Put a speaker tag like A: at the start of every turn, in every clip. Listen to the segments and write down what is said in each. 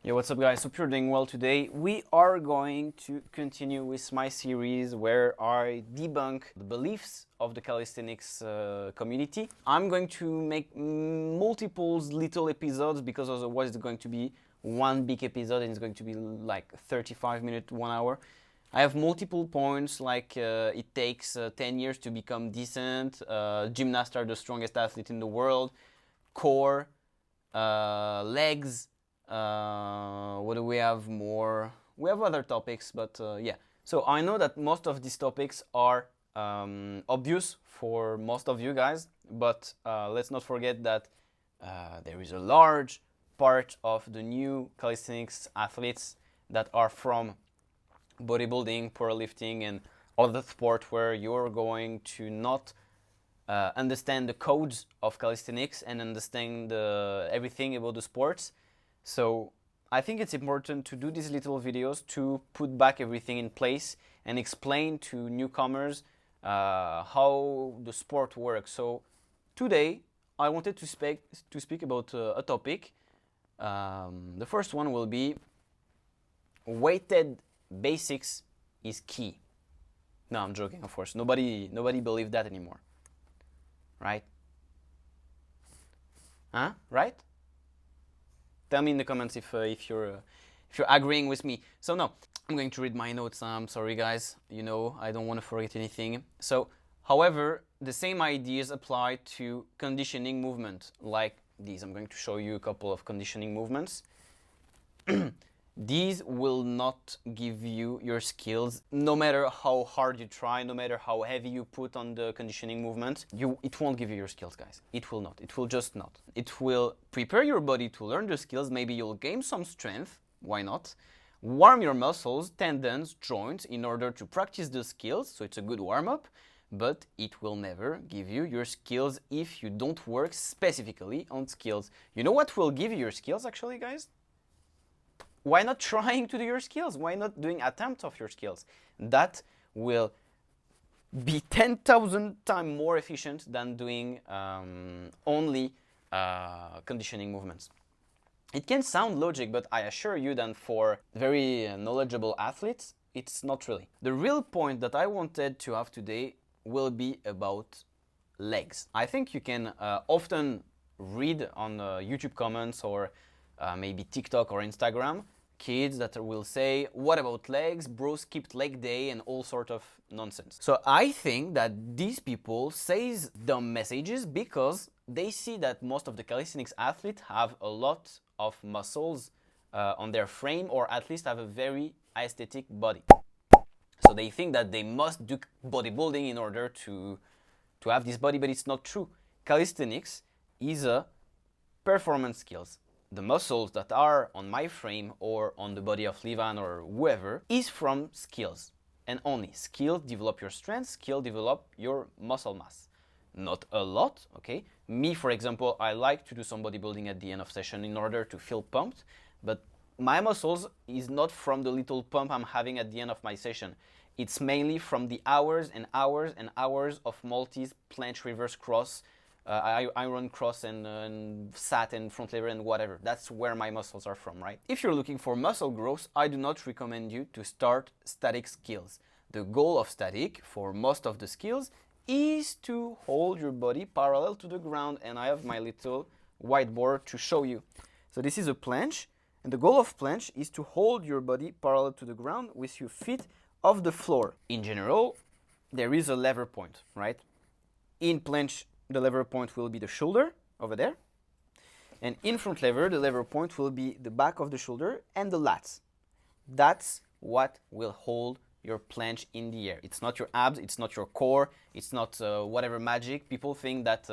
A: Yo, what's up guys? Hope you're doing well today. We are going to continue with my series where I debunk the beliefs of the calisthenics community. I'm going to make multiple little episodes because otherwise it's going to be one big episode and it's going to be like 35 minutes, 1 hour. I have multiple points like it takes 10 years to become decent, gymnasts are the strongest athlete in the world, core, legs, what do we have more? We have other topics, but yeah. So I know that most of these topics are obvious for most of you guys, but let's not forget that there is a large part of the new calisthenics athletes that are from bodybuilding, powerlifting, and other sport where you're going to not understand the codes of calisthenics and understand everything about the sports. So I think it's important to do these little videos to put back everything in place and explain to newcomers how the sport works. So today I wanted to speak about a topic. The first one will be weighted basics is key. No, I'm joking, of course. Nobody believes that anymore. Right? Huh? Right? Tell me in the comments if you're agreeing with me. So no, I'm going to read my notes. I'm sorry guys, you know, I don't want to forget anything. So, however, the same ideas apply to conditioning movement like these. I'm going to show you a couple of conditioning movements. These will not give you your skills, no matter how hard you try, no matter how heavy you put on the conditioning movement. It won't give you your skills, guys. It will not. It will just not. It will prepare your body to learn the skills. Maybe you'll gain some strength. Why not? Warm your muscles, tendons, joints in order to practice the skills. So it's a good warm-up. But it will never give you your skills if you don't work specifically on skills. You know what will give you your skills, actually, guys? Why not trying to do your skills? Why not doing attempts of your skills? That will be 10,000 times more efficient than doing only conditioning movements. It can sound logic, but I assure you that for very knowledgeable athletes, it's not really. The real point that I wanted to have today will be about legs. I think you can often read on YouTube comments or maybe TikTok or Instagram, kids that will say, what about legs? Bro skipped leg day and all sort of nonsense. So I think that these people say dumb messages because they see that most of the calisthenics athletes have a lot of muscles on their frame, or at least have a very aesthetic body. So they think that they must do bodybuilding in order to have this body, but it's not true. Calisthenics is a performance skills. The muscles that are on my frame or on the body of Levan or whoever is from skills, and only skills develop your strength, skills develop your muscle mass. Not a lot, okay? Me, for example, I like to do some bodybuilding at the end of session in order to feel pumped, but my muscles is not from the little pump I'm having at the end of my session. It's mainly from the hours and hours and hours of multis, planche, reverse cross, iron cross and sat and front lever and whatever. That's where my muscles are from, right? If you're looking for muscle growth, I do not recommend you to start static skills. The goal of static for most of the skills is to hold your body parallel to the ground, and I have my little whiteboard to show you. So this is a planche, and the goal of planche is to hold your body parallel to the ground with your feet off the floor. In general, there is a lever point, right? In planche, the lever point will be the shoulder over there. And in front lever, the lever point will be the back of the shoulder and the lats. That's what will hold your planche in the air. It's not your abs, it's not your core, it's not whatever magic. People think that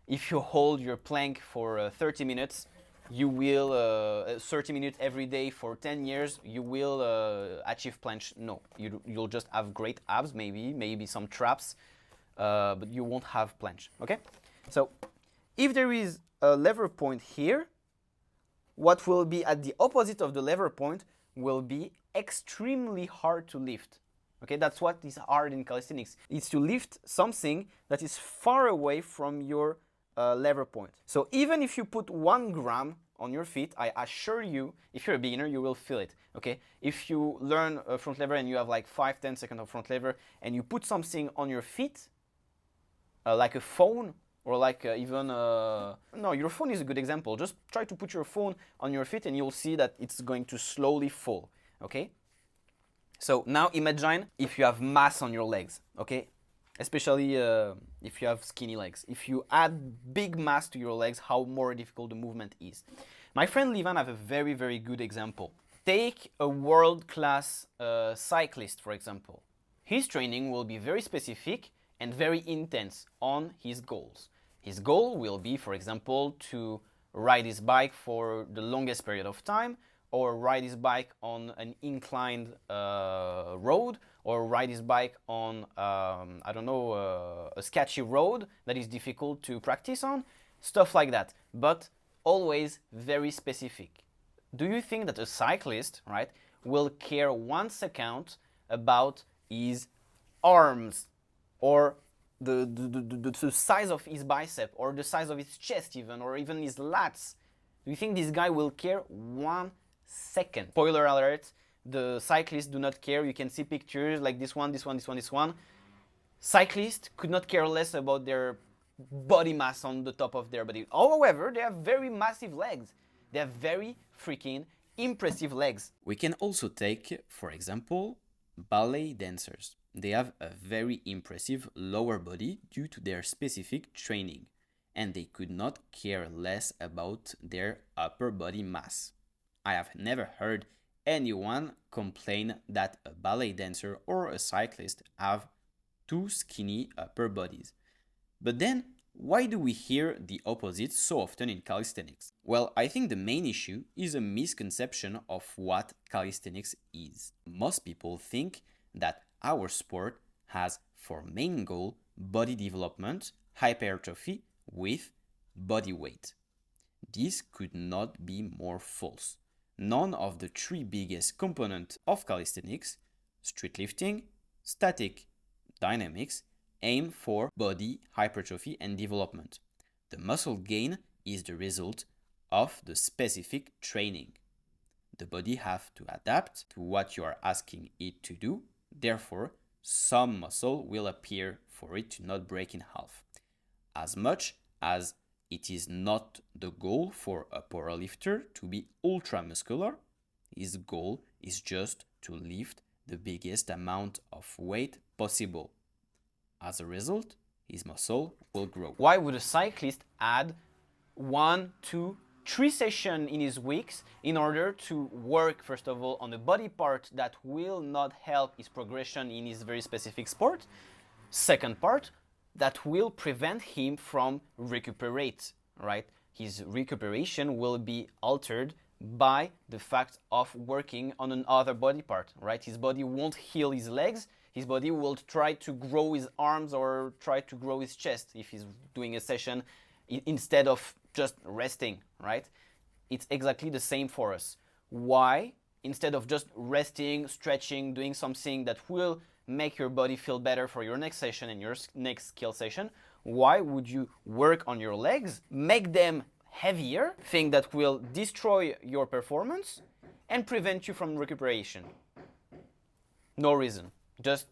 A: if you hold your plank for 30 minutes, you will, 30 minutes every day for 10 years, you will achieve planche. No, you'll just have great abs, maybe some traps, but you won't have planche, okay? So if there is a lever point here, what will be at the opposite of the lever point will be extremely hard to lift. Okay, that's what is hard in calisthenics. It's to lift something that is far away from your lever point. So even if you put 1 gram on your feet, I assure you, if you're a beginner, you will feel it, okay? If you learn a front lever and you have like 5-10 seconds of front lever and you put something on your feet, like a phone, or like even, no, your phone is a good example. Just try to put your phone on your feet and you'll see that it's going to slowly fall, okay? So now imagine if you have mass on your legs, okay? Especially if you have skinny legs. If you add big mass to your legs, how more difficult the movement is. My friend Levan have a very, very good example. Take a world-class cyclist, for example. His training will be very specific and very intense on his goals. His goal will be, for example, to ride his bike for the longest period of time, or ride his bike on an inclined road, or ride his bike on, I don't know, a sketchy road that is difficult to practice on, stuff like that, but always very specific. Do you think that a cyclist, right, will care 1 second about his arms, or the size of his bicep, or the size of his chest even, or even his lats? Do you think this guy will care 1 second? Spoiler alert, the cyclists do not care. You can see pictures like this one, this one, this one, this one. Cyclists could not care less about their body mass on the top of their body. However, they have very massive legs. They have very freaking impressive legs.
B: We can also take, for example, ballet dancers. They have a very impressive lower body due to their specific training, and they could not care less about their upper body mass. I have never heard anyone complain that a ballet dancer or a cyclist have too skinny upper bodies. But then, why do we hear the opposite so often in calisthenics? Well, I think the main issue is a misconception of what calisthenics is. Most people think that our sport has for main goal body development, hypertrophy with body weight. This could not be more false. None of the 3 biggest components of calisthenics, street lifting, static, dynamics, aim for body hypertrophy and development. The muscle gain is the result of the specific training. The body has to adapt to what you are asking it to do. Therefore, some muscle will appear for it to not break in half. As much as it is not the goal for a powerlifter to be ultra-muscular, his goal is just to lift the biggest amount of weight possible. As a result, his muscle will grow.
A: Why would a cyclist add 1, 2, 3 sessions in his weeks in order to work, first of all, on the body part that will not help his progression in his very specific sport? Second part, that will prevent him from recuperate, right? His recuperation will be altered by the fact of working on another body part, right? His body won't heal his legs. His body will try to grow his arms or try to grow his chest if he's doing a session instead of just resting, right? It's exactly the same for us. Why? Instead of just resting, stretching, doing something that will make your body feel better for your next session and your next skill session, why would you work on your legs, make them heavier, thing that will destroy your performance and prevent you from recuperation? No reason. Just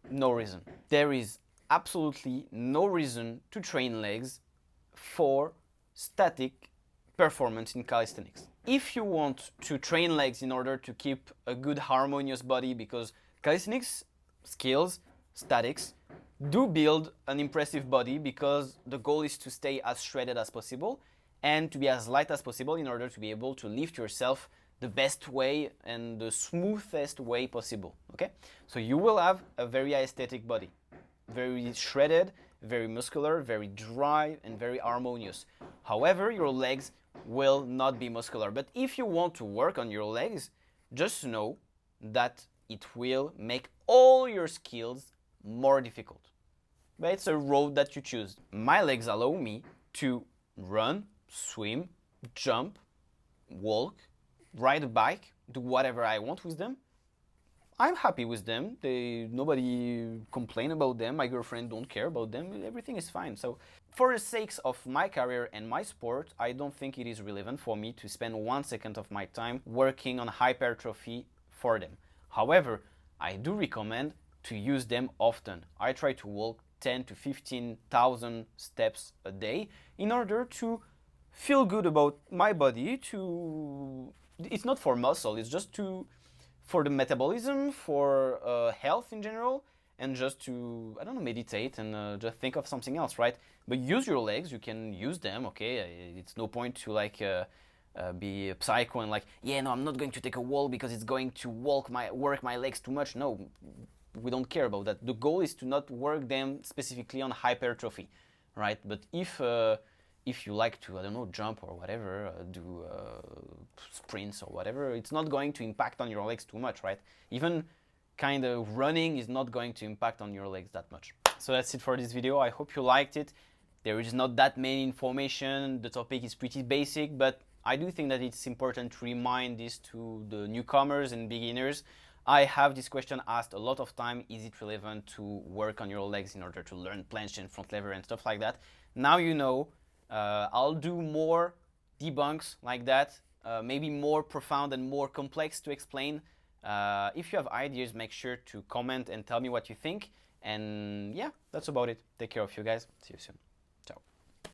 A: no reason. There is absolutely no reason to train legs for static performance in calisthenics. If you want to train legs in order to keep a good harmonious body, because calisthenics skills, statics, do build an impressive body because the goal is to stay as shredded as possible and to be as light as possible in order to be able to lift yourself the best way and the smoothest way possible, okay? So you will have a very aesthetic body, very shredded, very muscular, very dry, and very harmonious. However, your legs will not be muscular. But if you want to work on your legs, just know that it will make all your skills more difficult. But it's a road that you choose. My legs allow me to run, swim, jump, walk, ride a bike, do whatever I want with them I'm happy with them. Nobody complain about them. My girlfriend don't care about them. Everything is fine. So for the sakes of my career and my sport, I don't think it is relevant for me to spend 1 second of my time working on hypertrophy for them. However, I do recommend to use them often. I try to walk 10 to 15,000 steps a day in order to feel good about my body. It's not for muscle, it's just for the metabolism, for health in general, and just to, I don't know, meditate and just think of something else, right? But use your legs, you can use them, okay? It's no point to be a psycho and yeah, no, I'm not going to take a walk because it's going to work my legs too much. No, we don't care about that. The goal is to not work them specifically on hypertrophy, right? But if you like to, I don't know, jump or whatever, do sprints or whatever, it's not going to impact on your legs too much, right? Even kind of running is not going to impact on your legs that much. So that's it for this video. I hope you liked it. There is not that many information. The topic is pretty basic, but I do think that it's important to remind this to the newcomers and beginners. I have this question asked a lot of time. Is it relevant to work on your legs in order to learn planche and front lever and stuff like that? Now you know. I'll do more debunks like that, maybe more profound and more complex to explain. If you have ideas, make sure to comment and tell me what you think. And yeah, that's about it. Take care of you guys. See you soon.